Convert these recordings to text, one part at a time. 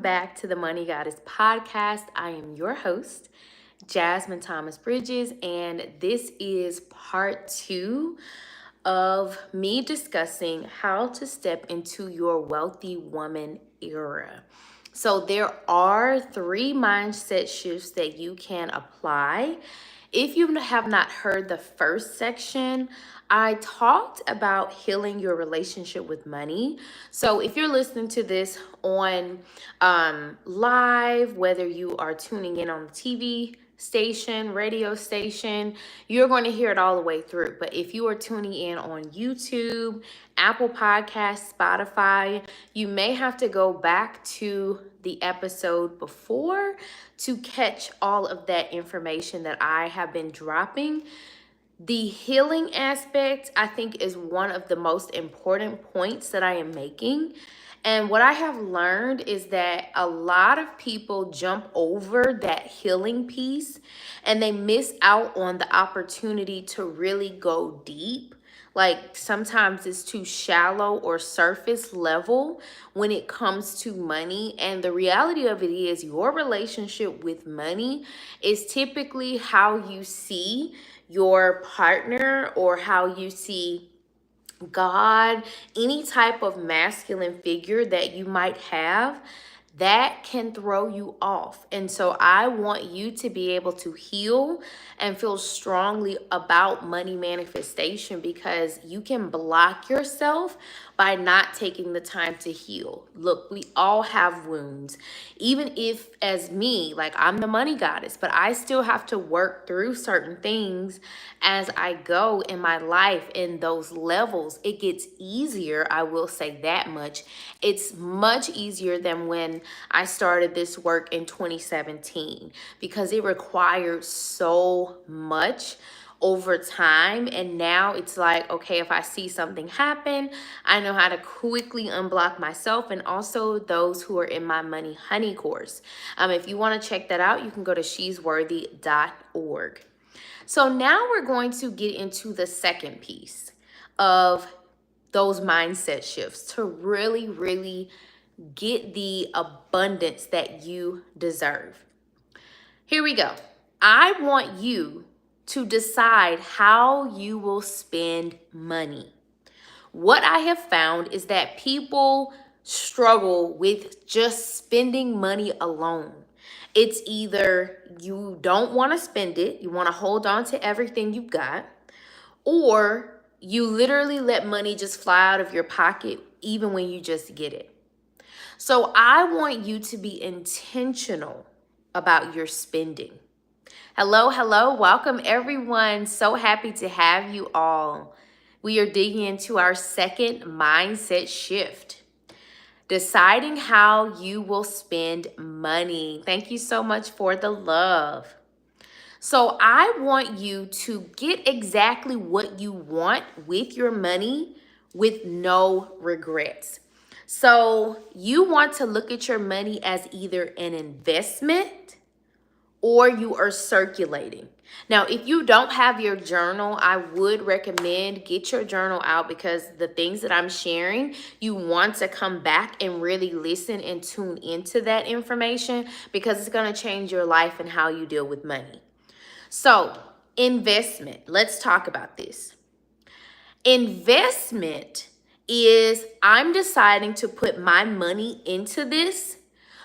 Back to the Money Goddess podcast. I am your host, Jasmine Thomas Bridges, and this is part 2 of me discussing how to step into your wealthy woman era. So, there are 3 mindset shifts that you can apply. If you have not heard the first section, I talked about healing your relationship with money. So if you're listening to this on live, whether you are tuning in on the TV station, radio station, you're going to hear it all the way through. But if you are tuning in on YouTube, Apple Podcasts, Spotify, you may have to go back to the episode before to catch all of that information that I have been dropping. The healing aspect, I think, is one of the most important points that I am making. And what I have learned is that a lot of people jump over that healing piece and they miss out on the opportunity to really go deep. Like sometimes it's too shallow or surface level when it comes to money. And the reality of it is your relationship with money is typically how you see your partner or how you see God, any type of masculine figure that you might have. That can throw you off. And so I want you to be able to heal and feel strongly about money manifestation, because you can block yourself by not taking the time to heal. Look, we all have wounds. Even if, as me, like I'm the money goddess, but I still have to work through certain things as I go in my life in those levels. It gets easier, I will say that much. It's much easier than when I started this work in 2017, because it required so much over time. And now it's like, okay, if I see something happen, I know how to quickly unblock myself, and also those who are in my Money Honey course. If you want to check that out, you can go to shesworthy.org. So now we're going to get into the second piece of those mindset shifts to really get the abundance that you deserve. Here we go. I want you to decide how you will spend money. What I have found is that people struggle with just spending money alone. It's either you don't want to spend it, you want to hold on to everything you've got, or you literally let money just fly out of your pocket even when you just get it. So I want you to be intentional about your spending. Hello, welcome everyone. So happy to have you all. We are digging into our second mindset shift, deciding how you will spend money. Thank you so much for the love. So I want you to get exactly what you want with your money with no regrets. So you want to look at your money as either an investment or you are circulating. Now, if you don't have your journal, I would recommend get your journal out, because the things that I'm sharing, you want to come back and really listen and tune into that information, because it's going to change your life and how you deal with money. So, investment. Let's talk about this. Investment is I'm deciding to put my money into this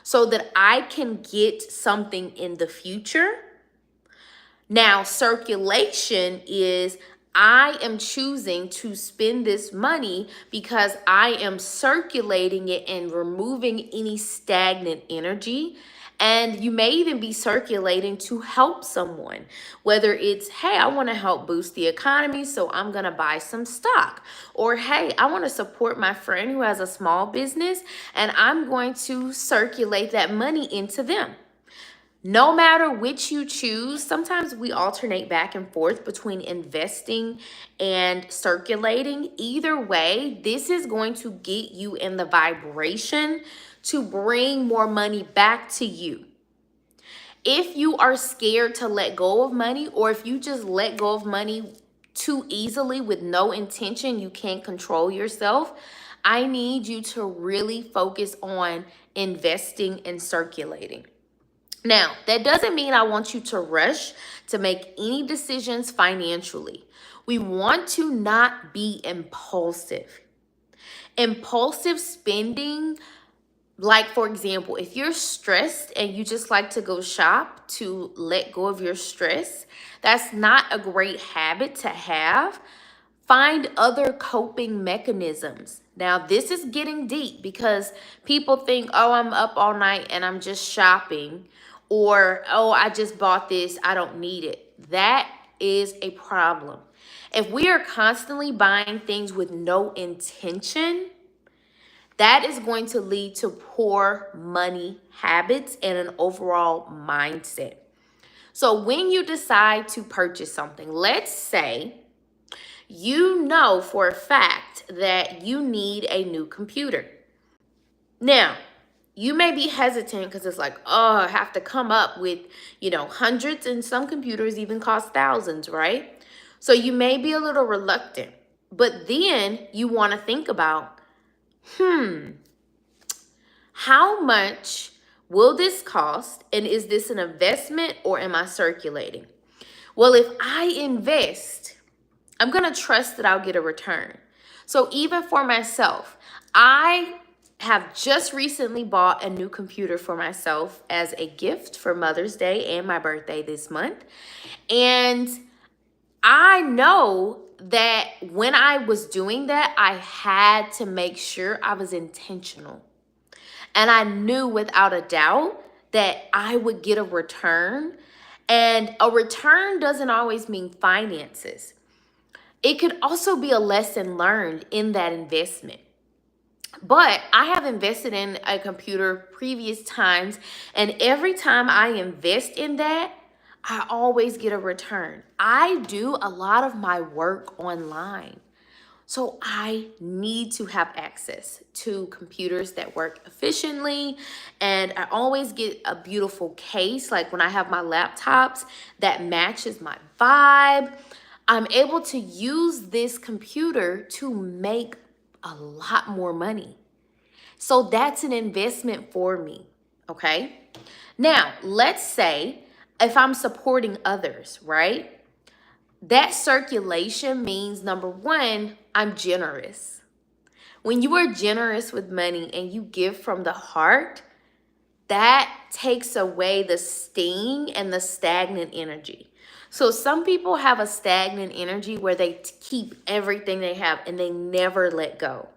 so that I can get something in the future. Now, circulation is I am choosing to spend this money because I am circulating it and removing any stagnant energy. And you may even be circulating to help someone, whether it's, hey, I want to help boost the economy, so I'm going to buy some stock. Or, hey, I want to support my friend who has a small business, and I'm going to circulate that money into them. No matter which you choose, sometimes we alternate back and forth between investing and circulating. Either way, this is going to get you in the vibration to bring more money back to you. If you are scared to let go of money, or if you just let go of money too easily with no intention, you can't control yourself, I need you to really focus on investing and circulating. Now, that doesn't mean I want you to rush to make any decisions financially. We want to not be impulsive. Impulsive spending, like for example, if you're stressed and you just like to go shop to let go of your stress, that's not a great habit to have. Find other coping mechanisms. Now, this is getting deep because people think, oh, I'm up all night and I'm just shopping, or oh, I just bought this, I don't need it. That is a problem. If we are constantly buying things with no intention, that is going to lead to poor money habits and an overall mindset. So when you decide to purchase something, let's say you know for a fact that you need a new computer. Now, you may be hesitant because it's like, oh, I have to come up with, hundreds, and some computers even cost thousands, right? So you may be a little reluctant, but then you want to think about, how much will this cost? And is this an investment or am I circulating? Well, if I invest, I'm going to trust that I'll get a return. So even for myself, I have just recently bought a new computer for myself as a gift for Mother's Day and my birthday this month. And I know that when I was doing that, I had to make sure I was intentional. And I knew without a doubt that I would get a return. And a return doesn't always mean finances. It could also be a lesson learned in that investment. But I have invested in a computer previous times, and every time I invest in that, I always get a return. I do a lot of my work online. So I need to have access to computers that work efficiently. And I always get a beautiful case, like when I have my laptops, that matches my vibe. I'm able to use this computer to make a lot more money. So that's an investment for me, okay? Now, let's say if I'm supporting others, right? That circulation means, number one, I'm generous. When you are generous with money and you give from the heart, that takes away the sting and the stagnant energy. So some people have a stagnant energy where they keep everything they have and they never let go.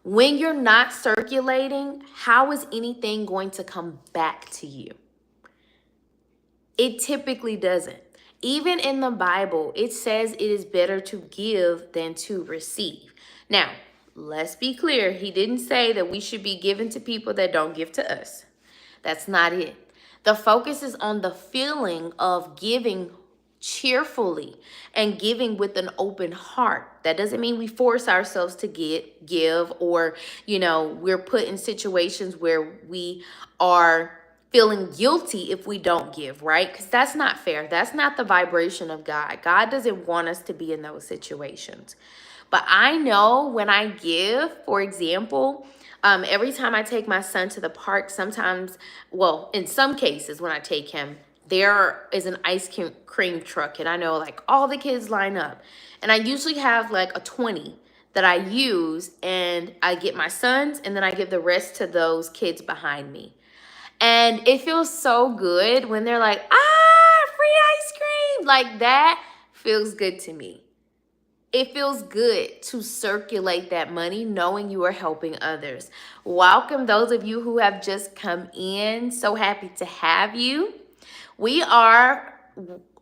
When you're not circulating, how is anything going to come back to you? It typically doesn't. Even in the Bible, it says it is better to give than to receive. Now, let's be clear. He didn't say that we should be giving to people that don't give to us. That's not it. The focus is on the feeling of giving cheerfully and giving with an open heart. That doesn't mean we force ourselves to give, or, we're put in situations where we are feeling guilty if we don't give, right? Because that's not fair. That's not the vibration of God. God doesn't want us to be in those situations. But I know when I give, for example, every time I take my son to the park, sometimes, well, in some cases when I take him, there is an ice cream truck, and I know like all the kids line up. And I usually have like a 20 that I use, and I get my sons, and then I give the rest to those kids behind me. And it feels so good when they're like, free ice cream. Like that feels good to me. It feels good to circulate that money knowing you are helping others. Welcome those of you who have just come in. So happy to have you. We are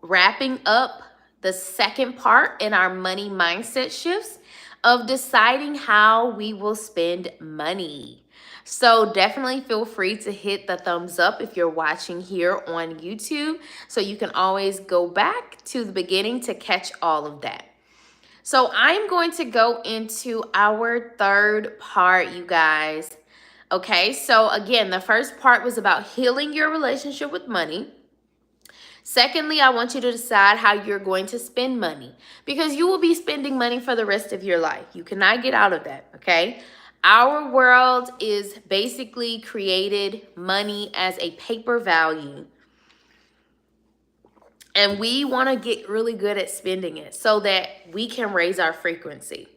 wrapping up the second part in our money mindset shifts of deciding how we will spend money. So definitely feel free to hit the thumbs up if you're watching here on YouTube, so you can always go back to the beginning to catch all of that. So I'm going to go into our third part, you guys. Okay, so again, the first part was about healing your relationship with money. Secondly, I want you to decide how you're going to spend money, because you will be spending money for the rest of your life. You cannot get out of that, okay? Our world is basically created money as a paper value, and we want to get really good at spending it so that we can raise our frequency.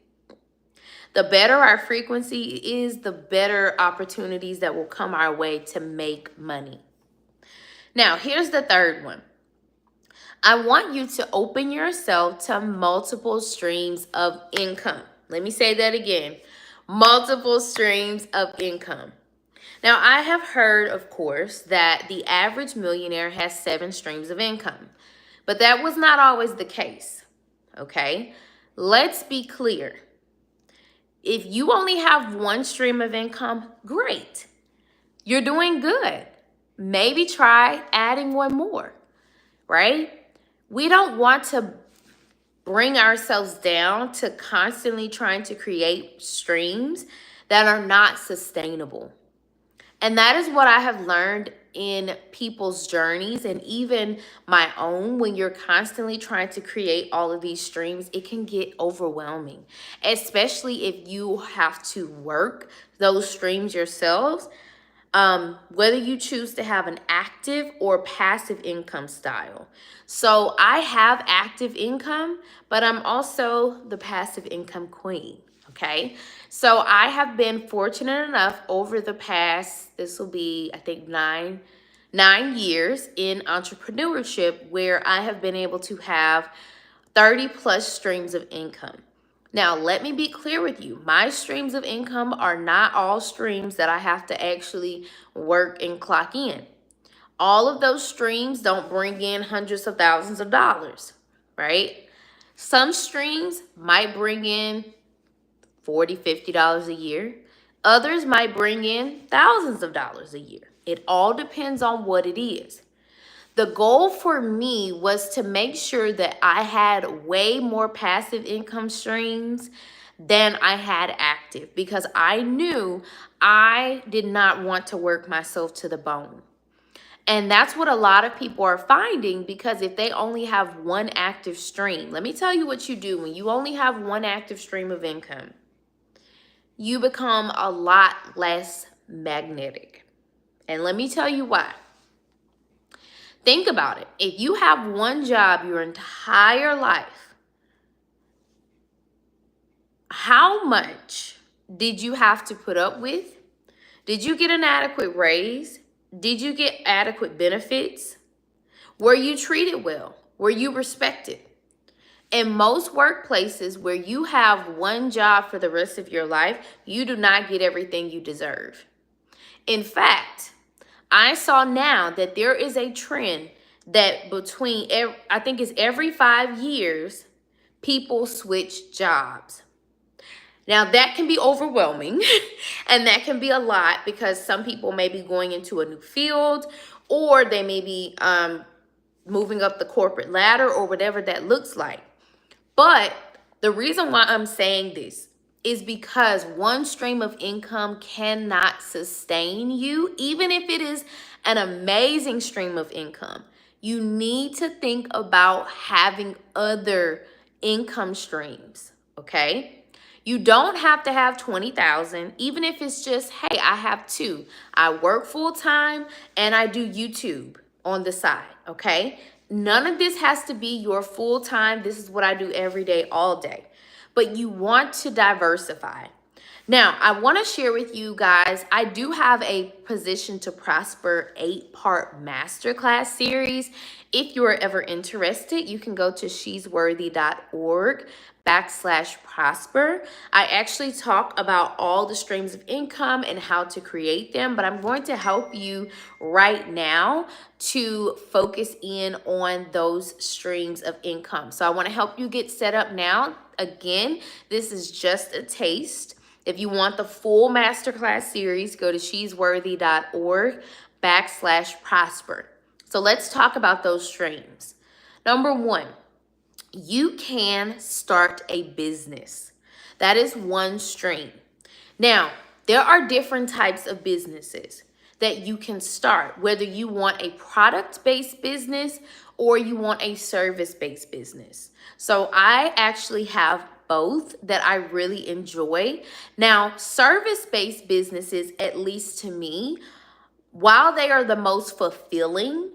The better our frequency is, the better opportunities that will come our way to make money. Now, here's the third one. I want you to open yourself to multiple streams of income. Let me say that again. Multiple streams of income. Now, I have heard, of course, that the average millionaire has 7 streams of income, but that was not always the case, okay? Let's be clear. If you only have 1 stream of income, great. You're doing good. Maybe try adding 1 more, right? We don't want to bring ourselves down to constantly trying to create streams that are not sustainable. And that is what I have learned in people's journeys, and even my own. When you're constantly trying to create all of these streams, it can get overwhelming, especially if you have to work those streams yourselves. Whether you choose to have an active or passive income style. So I have active income, but I'm also the passive income queen. Okay. So I have been fortunate enough over the past, this will be, I think, nine years in entrepreneurship, where I have been able to have 30 plus streams of income. Now, let me be clear with you. My streams of income are not all streams that I have to actually work and clock in. All of those streams don't bring in hundreds of thousands of dollars, right? Some streams might bring in $40, $50 a year. Others might bring in thousands of dollars a year. It all depends on what it is. The goal for me was to make sure that I had way more passive income streams than I had active, because I knew I did not want to work myself to the bone. And that's what a lot of people are finding, because if they only have 1 active stream, let me tell you what you do when you only have 1 active stream of income. You become a lot less magnetic. And let me tell you why. Think about it. If you have 1 job your entire life, how much did you have to put up with? Did you get an adequate raise? Did you get adequate benefits? Were you treated well? Were you respected? In most workplaces where you have 1 job for the rest of your life, you do not get everything you deserve. In fact, I saw now that there is a trend that between, I think it's every 5 years, people switch jobs. Now that can be overwhelming and that can be a lot, because some people may be going into a new field, or they may be moving up the corporate ladder, or whatever that looks like. But the reason why I'm saying this is because 1 stream of income cannot sustain you, even if it is an amazing stream of income. You need to think about having other income streams, okay? You don't have to have 20,000, even if it's just, hey, I have 2. I work full time and I do YouTube on the side, okay? None of this has to be your full time. This is what I do every day, all day. But you want to diversify. Now, I want to share with you guys, I do have a Position to Prosper 8-part masterclass series. If you're ever interested, you can go to shesworthy.org/prosper. I actually talk about all the streams of income and how to create them, but I'm going to help you right now to focus in on those streams of income. So I want to help you get set up now. Again, this is just a taste. If you want the full masterclass series, go to shesworthy.org/prosper. So let's talk about those streams. Number 1, you can start a business. That is 1 stream. Now, there are different types of businesses. that you can start, whether you want a product-based business or you want a service-based business. So I actually have both that I really enjoy. Now, service-based businesses, at least to me, while they are the most fulfilling,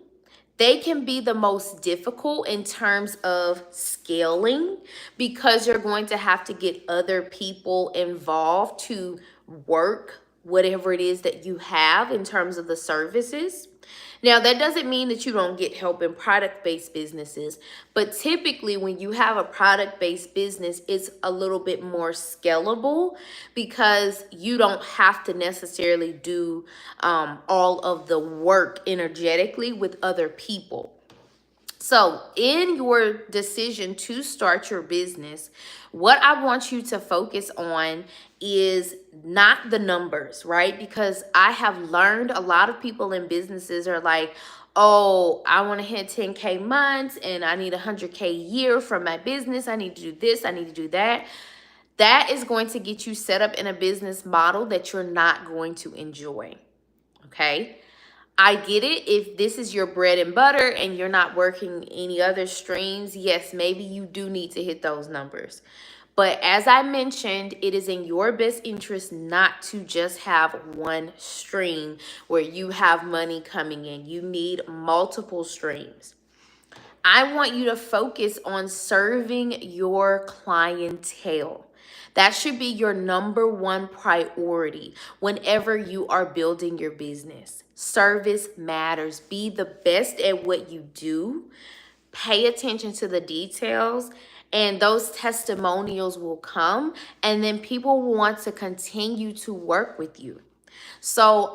they can be the most difficult in terms of scaling because you're going to have to get other people involved to work whatever it is that you have in terms of the services. Now, that doesn't mean that you don't get help in product-based businesses, but typically when you have a product-based business, it's a little bit more scalable because you don't have to necessarily do all of the work energetically with other people. So, in your decision to start your business, what I want you to focus on is not the numbers, right? Because I have learned a lot of people in businesses are like, oh, I want to hit 10K months and I need 100K a year from my business. I need to do this, I need to do that. That is going to get you set up in a business model that you're not going to enjoy, okay? I get it. If this is your bread and butter and you're not working any other streams, yes, maybe you do need to hit those numbers. But as I mentioned, it is in your best interest not to just have one stream where you have money coming in. You need multiple streams. I want you to focus on serving your clientele. That should be your number one priority whenever you are building your business. Service matters. Be the best at what you do. Pay attention to the details, and those testimonials will come, and then people will want to continue to work with you. So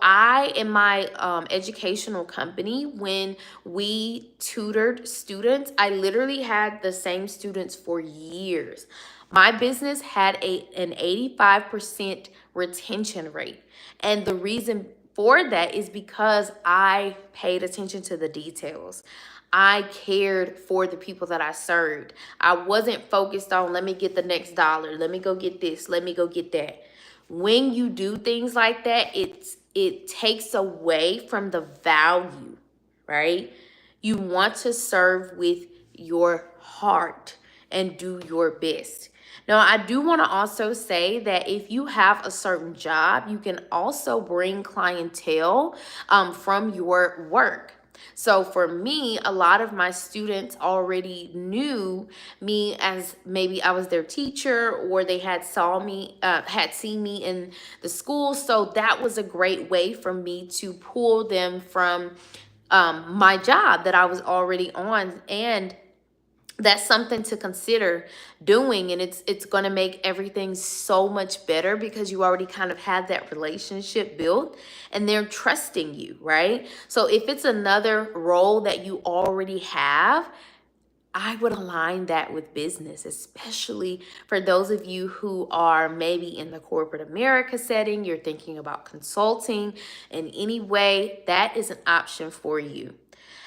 in my educational company, when we tutored students, I literally had the same students for years. My business had an 85% retention rate. And the reason for that is because I paid attention to the details. I cared for the people that I served. I wasn't focused on, let me get the next dollar, let me go get this, let me go get that. When you do things like that, it takes away from the value, right? You want to serve with your heart and do your best. Now, I do want to also say that if you have a certain job, you can also bring clientele from your work. So for me, a lot of my students already knew me as maybe I was their teacher, or they had seen me in the school. So that was a great way for me to pull them from my job that I was already on. And that's something to consider doing, and it's going to make everything so much better because you already kind of had that relationship built and they're trusting you, right? So if it's another role that you already have, I would align that with business, especially for those of you who are maybe in the corporate America setting, you're thinking about consulting in any way, that is an option for you.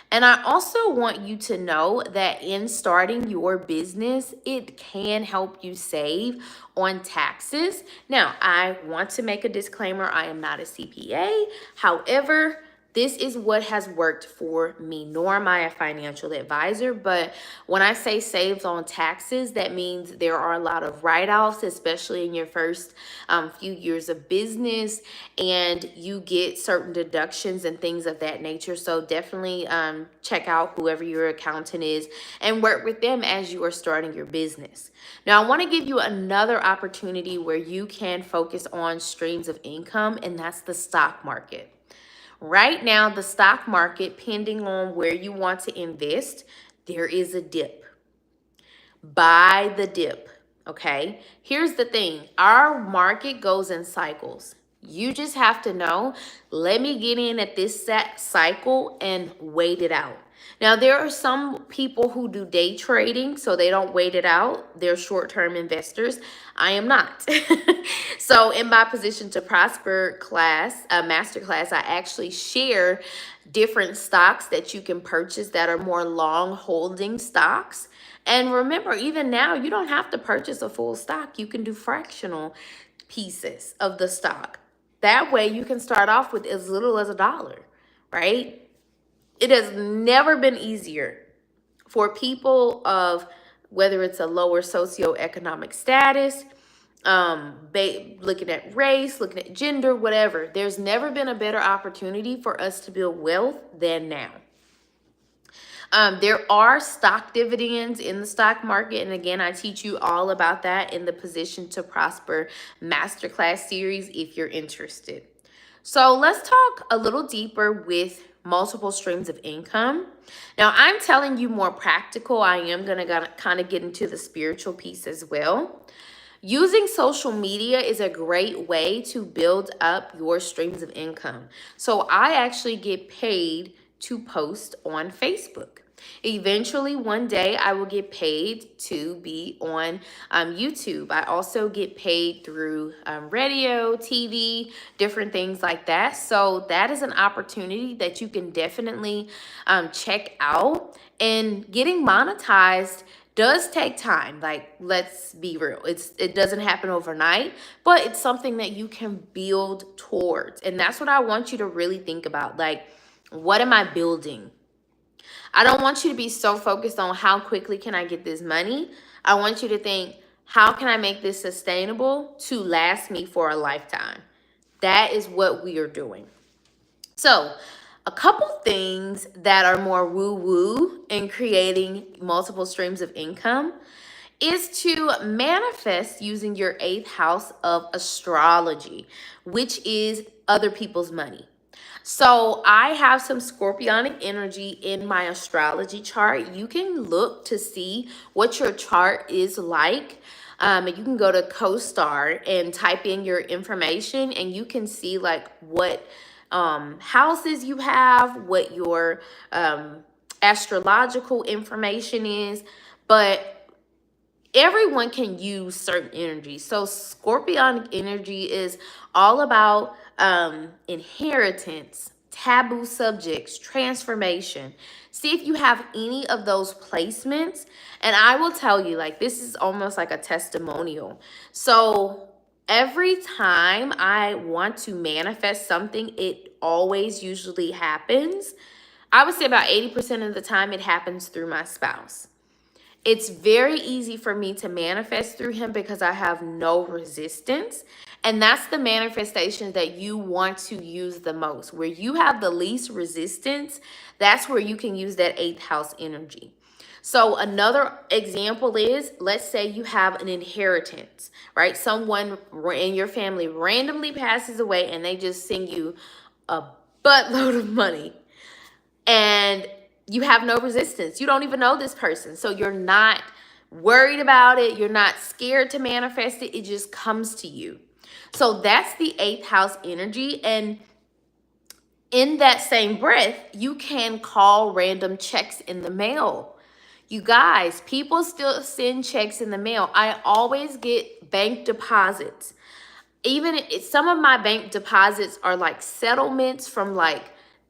And I also want you to know that in starting your business, it can help you save on taxes. Now, I want to make a disclaimer. I am not a CPA. However, this is what has worked for me, nor am I a financial advisor. But when I say saves on taxes, that means there are a lot of write-offs, especially in your first few years of business, and you get certain deductions and things of that nature. So definitely check out whoever your accountant is and work with them as you are starting your business. Now, I want to give you another opportunity where you can focus on streams of income, and that's the stock market. Right now, the stock market, depending on where you want to invest, there is a dip. Buy the dip, okay? Here's the thing. Our market goes in cycles. You just have to know, let me get in at this set cycle and wait it out. Now, there are some people who do day trading, so they don't wait it out. They're short-term investors. I am not. So in my Position to Prosper class, master class, I actually share different stocks that you can purchase that are more long holding stocks. And remember, even now, you don't have to purchase a full stock. You can do fractional pieces of the stock. That way you can start off with as little as $1, right? It has never been easier for people of whether it's a lower socioeconomic status, looking at race, looking at gender, whatever. There's never been a better opportunity for us to build wealth than now. There are stock dividends in the stock market. And again, I teach you all about that in the Position to Prosper Masterclass series if you're interested. So let's talk a little deeper with multiple streams of income. Now, I'm telling you more practical. I am going to kind of get into the spiritual piece as well. Using social media is a great way to build up your streams of income. So I actually get paid to post on Facebook. Eventually, one day, I will get paid to be on YouTube. I also get paid through radio, TV, different things like that. So that is an opportunity that you can definitely check out. And getting monetized does take time. Like, let's be real. It doesn't happen overnight, but it's something that you can build towards. And that's what I want you to really think about. Like, what am I building? I don't want you to be so focused on how quickly can I get this money. I want you to think, how can I make this sustainable to last me for a lifetime? That is what we are doing. So a couple things that are more woo-woo in creating multiple streams of income is to manifest using your 8th house of astrology, which is other people's money. So I have some scorpionic energy in my astrology chart. You can look to see what your chart is like. You can go to CoStar and type in your information, and you can see like what houses you have, what your astrological information is. But everyone can use certain energy. So scorpionic energy is all about inheritance, taboo subjects, transformation. See if you have any of those placements. And I will tell you, like, this is almost like a testimonial. So every time I want to manifest something, it always usually happens. I would say about 80% of the time it happens through my spouse. It's very easy for me to manifest through him because I have no resistance. And that's the manifestation that you want to use the most. Where you have the least resistance, that's where you can use that 8th house energy. So another example is, let's say you have an inheritance, right? Someone in your family randomly passes away and they just send you a buttload of money. And you have no resistance. You don't even know this person. So you're not worried about it. You're not scared to manifest it. It just comes to you. So that's the 8th house energy. And in that same breath, you can call random checks in the mail. You guys, people still send checks in the mail. I always get bank deposits. Even some of my bank deposits are like settlements from like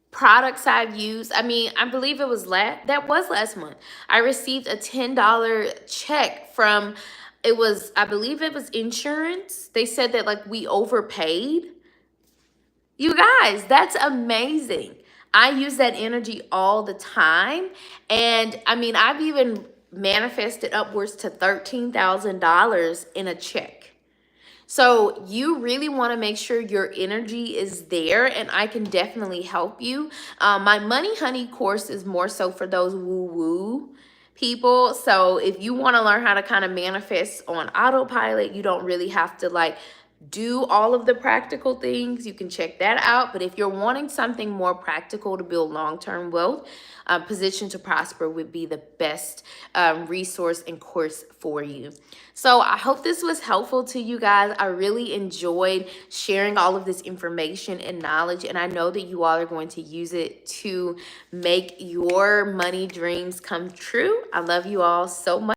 products I've used. I mean, I believe it was last month. I received a $10 check from, I believe it was insurance. They said that like we overpaid. You guys, that's amazing. I use that energy all the time. And I mean, I've even manifested upwards to $13,000 in a check. So you really want to make sure your energy is there, and I can definitely help you. My Money Honey course is more so for those woo-woo people. So if you want to learn how to kind of manifest on autopilot, you don't really have to like do all of the practical things. You can check that out. But if you're wanting something more practical to build long-term wealth, Position to Prosper would be the best resource and course for you. So I hope this was helpful to you guys. I really enjoyed sharing all of this information and knowledge, and I know that you all are going to use it to make your money dreams come true. I love you all so much.